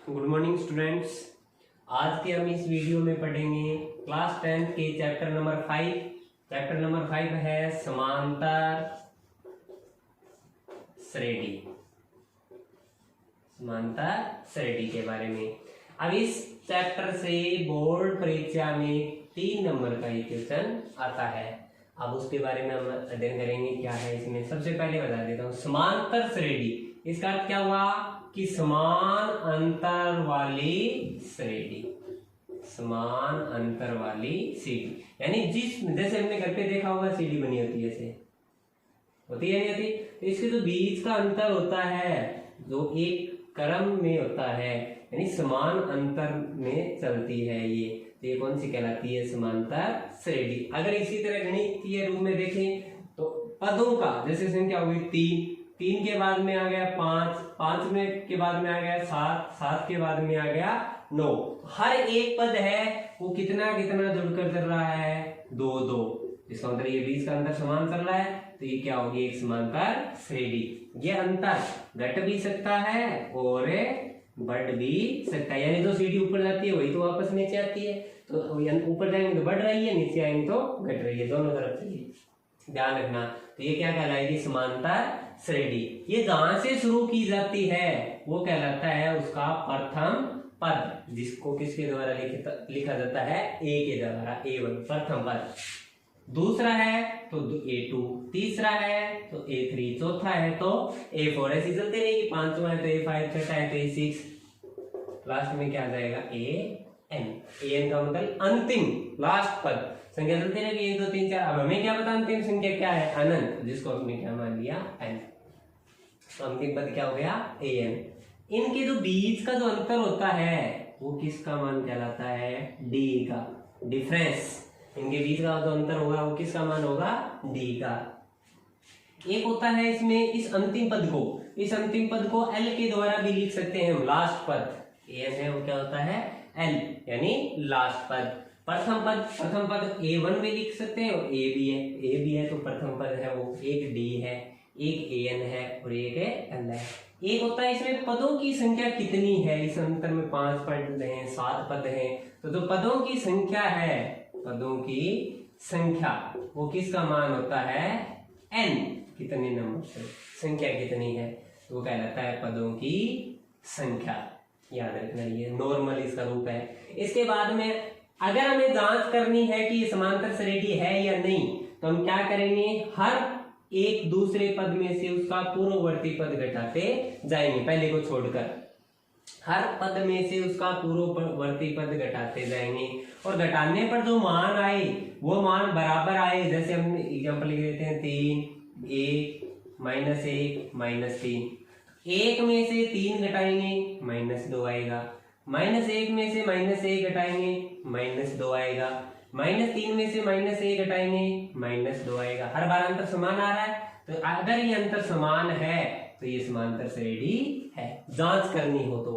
Good morning students. आज के हम इस वीडियो में पढ़ेंगे क्लास 10 के चैप्टर नंबर 5। चैप्टर नंबर 5 है समांतर श्रेणी। समांतर श्रेणी के बारे में अब इस चैप्टर से बोर्ड परीक्षा में 3 नंबर का एक क्वेश्चन आता है। अब उसके बारे में हम अध्ययन करेंगे क्या है इसमें। सबसे पहले बता देता हूँ, समांतर श्रेणी इसका अर्थ क्या हुआ कि समान अंतर वाली श्रेणी। समान अंतर वाली सीढ़ी यानी जैसे हमने घर पे देखा होगा सीढ़ी बनी होती है, ऐसे होती है नहीं होती, तो इसके जो बीच का अंतर होता है जो एक क्रम में होता है यानी समान अंतर में चलती है ये कौन सी कहलाती है? समांतर श्रेणी। अगर इसी तरह गणितीय रूप में देखें तो पदों का जैसे संख्या हुई 3 के बाद में आ गया 5 में के बाद में आ गया 7 के बाद में आ गया 9। हर एक पद है वो कितना कितना जुड़कर चल रहा है? 2 इसका मतलब ये बीच का अंतर समान चल रहा है, तो ये क्या होगी? एक समांतर श्रेणी। ये अंतर घट भी सकता है और बढ़ भी सकता है, यानी जो सीढ़ी ऊपर जाती है वही तो वापस नीचे आती है, तो ऊपर जाएंगे तो बढ़ रही है, नीचे आएंगे तो घट रही है, दोनों तरफ से ध्यान रखना। तो ये क्या कहलाएगी? समांतर श्रेणी। ये जहां से शुरू की जाती है वो कहलाता है उसका प्रथम पद, जिसको किसके द्वारा लिखा जाता है? ए के द्वारा, A1 प्रथम पद। दूसरा है तो A2, तीसरा है तो A3, चौथा है तो A4, ऐसी चलते रहेगी। पांचवा है तो A5, छठा है तो A6, लास्ट में क्या आ जाएगा? AN। AN का मतलब अंतिम लास्ट पद। संख्या चलती रहेगी 1 2 3 4। अब हमें क्या पता अंतिम संख्या क्या है? अनंत, जिसको हमने क्या मान लिया? n। तो अंतिम पद क्या हो गया? AN। इनके जो बीच का जो अंतर होता है वो किसका मान कहलाता है? D का। डिफरेंस, इनके बीच का जो अंतर होगा वो किसका मान होगा? D का। एक होता है इसमें इस अंतिम पद को L के द्वारा भी लिख सकते हैं हम। लास्ट पद AN है वो क्या होता है? L यानी लास्ट पद। प्रथम पद A1 में लिख सकते हैं और A भी है तो प्रथम पद है वो एक D है, एक AN है और एक L है। एक होता है इसमें पदों की संख्या कितनी है। इस अंतर में 5 पद हैं, 7 पद हैं, तो जो पदों की संख्या है, पदों की संख्या वो किसका मान होता है? N। कितने नंबर से संख्या कितनी है तो वो कहलाता है पदों की संख्या। याद रखना, ये नॉर्मल इसका रूप है। इसके बाद में अगर हमें जांच करनी है कि ये समांतर श्रेणी है या नहीं, तो हम क्या करेंगे? हर एक दूसरे पद में से उसका पूर्ववर्ती पद घटाते जाएंगे, पहले को छोड़कर। हर पद में से उसका पूर्ववर्ती पद घटाते जाएंगे और घटाने पर जो मान आए वो मान बराबर आए। जैसे हम एग्जांपल लिख देते हैं 3 1 -1 -3। 1 में से 3 घटाएंगे -2 आएगा। -1 में से -1 घटाएंगे -2 आएगा। -3 में से -1 घटाएंगे -2 आएगा। हर बार अंतर समान आ रहा है, तो अगर ये अंतर समान है तो ये समांतर श्रेणी है। जांच करनी हो तो,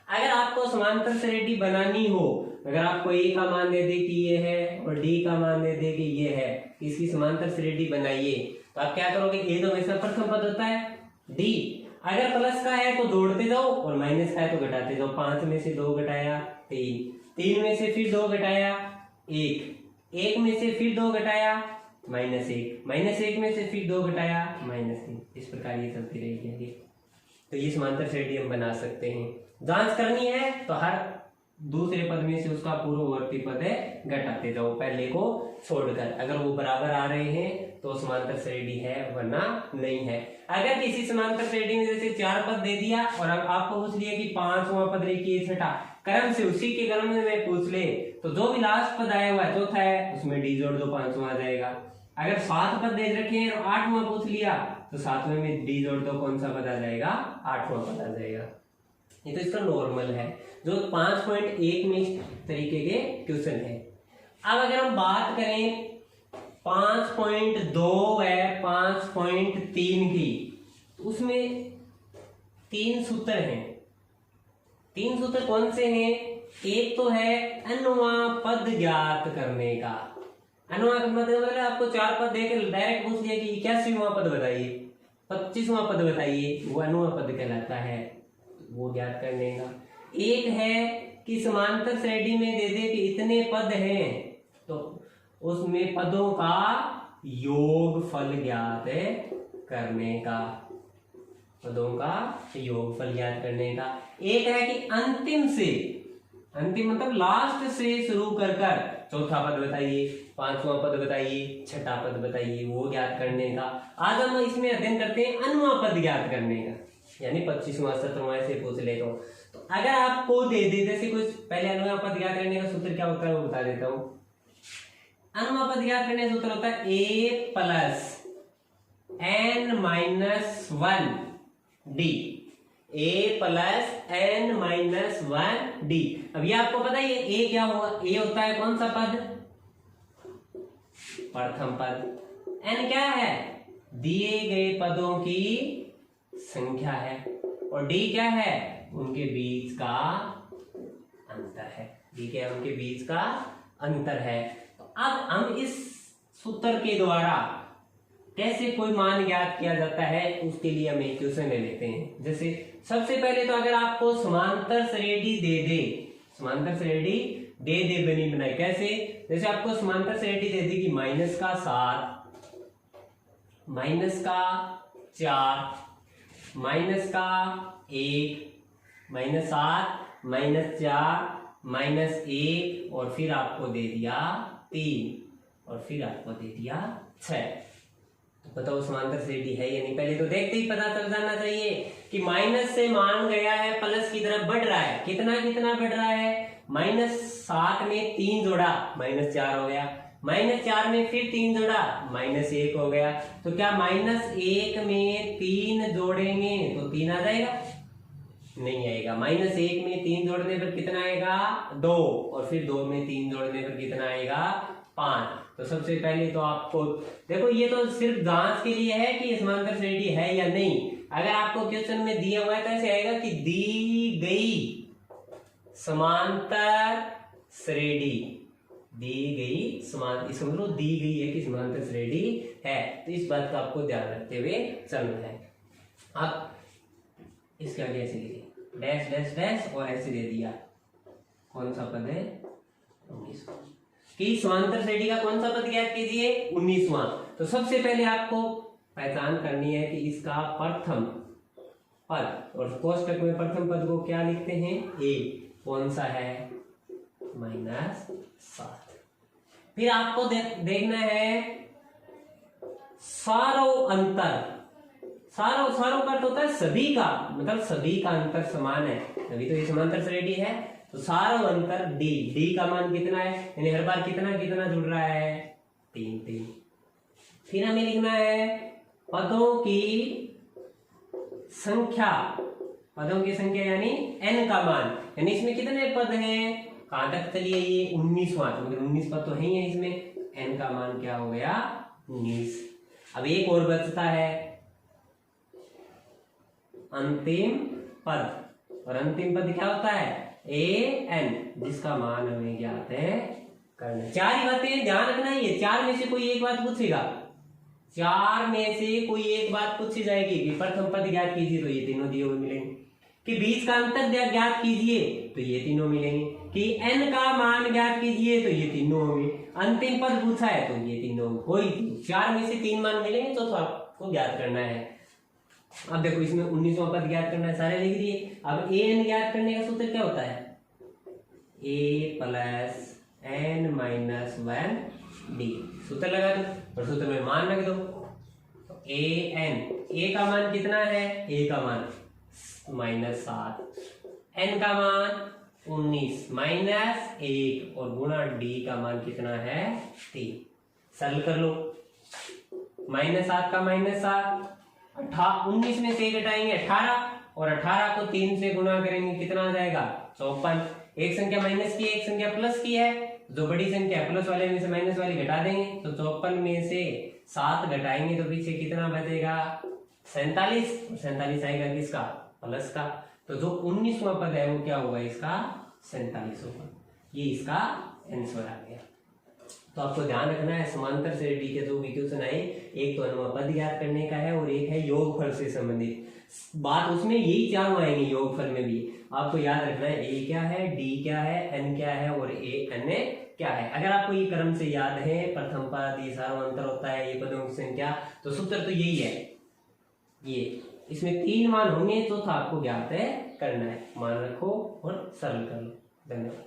अगर आपको समांतर श्रेणी बनानी हो, अगर आपको A का मान दे दे कि ये है और D का मान दे दे कि ये है, इसकी समांतर श्रेणी बनाइए, तो आप क्या करोगे? A तो हमेशा प्रथम पद होता है, D अगर प्लस का है तो जोड़ते जाओ और माइनस का है तो घटाते जाओ। 5 में से 2 घटाया 3 में से फिर 2 घटाया 1 में से फिर 2 घटाया -1 में से फिर 2 घटाया -3। इस प्रकार ये चलती रहेगी। तो ये समांतर श्रेणी हम बना सकते हैं। जांच करनी है तो हर दूसरे पद में से उसका पूर्ववर्ती पद घटाते जाओ, पहले को छोड़कर। अगर वो बराबर आ रहे हैं तो समांतर श्रेणी है, वरना नहीं है। अगर किसी समांतर श्रेणी में जैसे 4 पद दे दिया और अब आपको पूछ लिया कि 5वां पद लिखिए, छठा क्रम से उसी के क्रम में पूछ ले, तो जो भी लास्ट पद आया हुआ है चौथा है उसमें D जोड़ दो, 5वां आ जाएगा। अगर 7 पद दे रखे हैं और 8वां पूछ लिया तो 7वें में D जोड़ दो, कौन सा पद आ जाएगा? 8वां पद आ जाएगा। ये तो इसका नॉर्मल है जो 5.1 में इस तरीके के क्वेश्चन है। अब अगर हम बात करें 5.2 है 5.3 की, तो उसमें 3 सूत्र हैं। 3 सूत्र कौन से हैं? एक तो है अनवा पद ज्ञात करने का। अनवा का मतलब आपको 4 पद देकर डायरेक्ट पूछ लिया कि 81वां पद बताइए, 25वां पद बताइए, वो अनवा पद कहलाता है, वो ज्ञात करने का। एक है कि समांतर श्रेणी में दे दे कि इतने पद हैं तो उसमें पदों का योगफल ज्ञात करने का, पदों का योगफल ज्ञात करने का। एक है कि अंतिम से, अंतिम मतलब लास्ट से शुरू कर कर चौथा पद बताइए, पांचवा पद बताइए, छठा पद बताइए, वो ज्ञात करने का। आज हम इसमें अध्ययन करते हैं अनुमा पद ज्ञात करने का, यानी 25वां 17वां ऐसे पूछ ले तो अगर आपको दे दे जैसे कुछ, पहले अनुमा पद ज्ञात करने का सूत्र क्या होता है वो बता देता हूं। अनुमा पद ज्ञात करने का सूत्र होता है a plus n minus 1 d, a plus n minus 1 d। अब ये आपको पता है ये a क्या होगा, a होता है कौन सा पद, प्रथम पद। n क्या है, दिए गए पदों की संख्या है, और d क्या है, उनके बीच का अंतर है, d क्या है, उनके बीच का अंतर है। तो अब हम इस सूत्र के द्वारा कैसे कोई मान ज्ञात किया जाता है उसके लिए हम एक क्वेश्चन ले लेते हैं। जैसे सबसे पहले तो अगर आपको समांतर श्रेणी दे दे, समांतर श्रेणी दे दे बनी बनाई, कैसे, जैसे आपको समांतर श्रेणी दे दी कि -7, -4, -1, -7, -4, -1 और फिर आपको दे दिया 3 और फिर आपको दे दिया 6। तो बताओ समांतर श्रेणी है या नहीं। पहले तो देखते ही पता चल जाना चाहिए कि माइनस से मान गया है प्लस की तरफ बढ़ रहा है, कितना कितना बढ़ रहा है, -7 में 3 जोड़ा -4 हो गया, -4 में फिर 3 जोड़ा -1 हो गया। तो क्या -1 में 3 जोड़ेंगे तो 3 आ जाएगा, नहीं आएगा। -1 में 3 जोड़ने पर कितना आएगा, 2, और फिर 2 में 3 जोड़ने पर कितना आएगा, 5। तो सबसे पहले तो आपको देखो, ये तो सिर्फ जांच के लिए है कि समांतर श्रेणी है या नहीं। अगर आपको क्वेश्चन में दिया हुआ है तो ऐसे आएगा कि दी गई समांतर श्रेणी, दी गई समांतर, समझ लो दी गई है कि समांतर श्रेणी है, तो इस बात का आपको ध्यान रखते हुए चलना है। अब इसके आगे ऐसे लिखिए डैश डैश डैश और ऐसे दे दिया, कौन सा पद है, 19 कि समांतर श्रेणी का कौन सा पद ज्ञात कीजिए, 19वां। तो सबसे पहले आपको पहचान करनी है कि इसका प्रथम पद, और कोष्टक में प्रथम पद को क्या लिखते हैं, a, कौन सा है, -7। फिर आपको देखना है सारो अंतर, सारो सारो का अर्थ होता है सभी का, मतलब सभी का अंतर समान है, तभी तो ये समांतर श्रेणी है। तो सारो अंतर d का मान कितना है, यानी हर बार कितना कितना जुड़ रहा है, 3। फिर हमें लिखना है पदों की संख्या, पदों की संख्या यानी n का मान, यानी इसमें कितने पद हैं, कहां तक चलिए ये 19वां, तो मतलब 19 पद तो है ही, इसमें n का मान क्या हो गया, 19। अब एक और बचता है अंतिम पद, और अंतिम पद क्या होता है, an, जिसका मान हमें ज्ञात है करना। 4 ही बातें ध्यान रखना है, ये 4 में से कोई एक बात पूछेगा, 4 में से कोई एक बात पूछी जाएगी कि प्रथम पद ज्ञात कीजिए तो ये तीनों दिए हुए मिलेंगे, कि बीच का अंतर ज्ञात कीजिए तो ये तीनों मिलेंगे, कि n का मान ज्ञात कीजिए तो ये तीनों होंगे, अंतिम पद पूछा है तो ये तीनों, कोई 4 में से 3 मान मिलेंगे तो आपको ज्ञात करना है। अब देखो इसमें 19वां पद ज्ञात करना है, सारे लिख दिए। अब an ज्ञात करने का सूत्र क्या होता है, a plus n minus 1 d, सूत्र लगा दो और सूत्र में मान रख दो। तो a का मान कितना है, a का मान -7, n का मान 19 -1 और गुणा d का मान कितना है, 3। सरल कर लो, -7 का -7, 19 में से 1 घटाएंगे 18, और 18 को 3 से गुणा करेंगे कितना आ जाएगा, 54। एक संख्या माइनस की है, एक संख्या प्लस की है, जो बड़ी संख्या प्लस वाले में से माइनस वाली घटा देंगे, तो 54 में से 7 घटाएंगे तो पीछे कितना बचेगा, 47। 47 आएगा किसका, प्लस का। तो जो 19वां पद है वो क्या होगा, इसका 47 होगा। ये इसका आंसर आ गया। तो आपको ध्यान रखना है समांतर श्रेणी के जो भी क्वेश्चन आए, एक तो अनुपद ज्ञात करने का है और एक है योगफल से संबंधित बात, उसमें यही चारों आएंगे। योगफल में भी आपको याद रखना है ए क्या है, डी क्या है, एन क्या है और ए एन क्या है। अगर आपको ये क्रम से याद है, प्रथम पद, ये सार्वंतर होता है, ये पदों की संख्या, तो सूत्र तो यही है। ये इसमें 3 मान होंगे, तो आपको ज्ञात है करना है। मान रखो और सरल कर लो। धन्यवाद।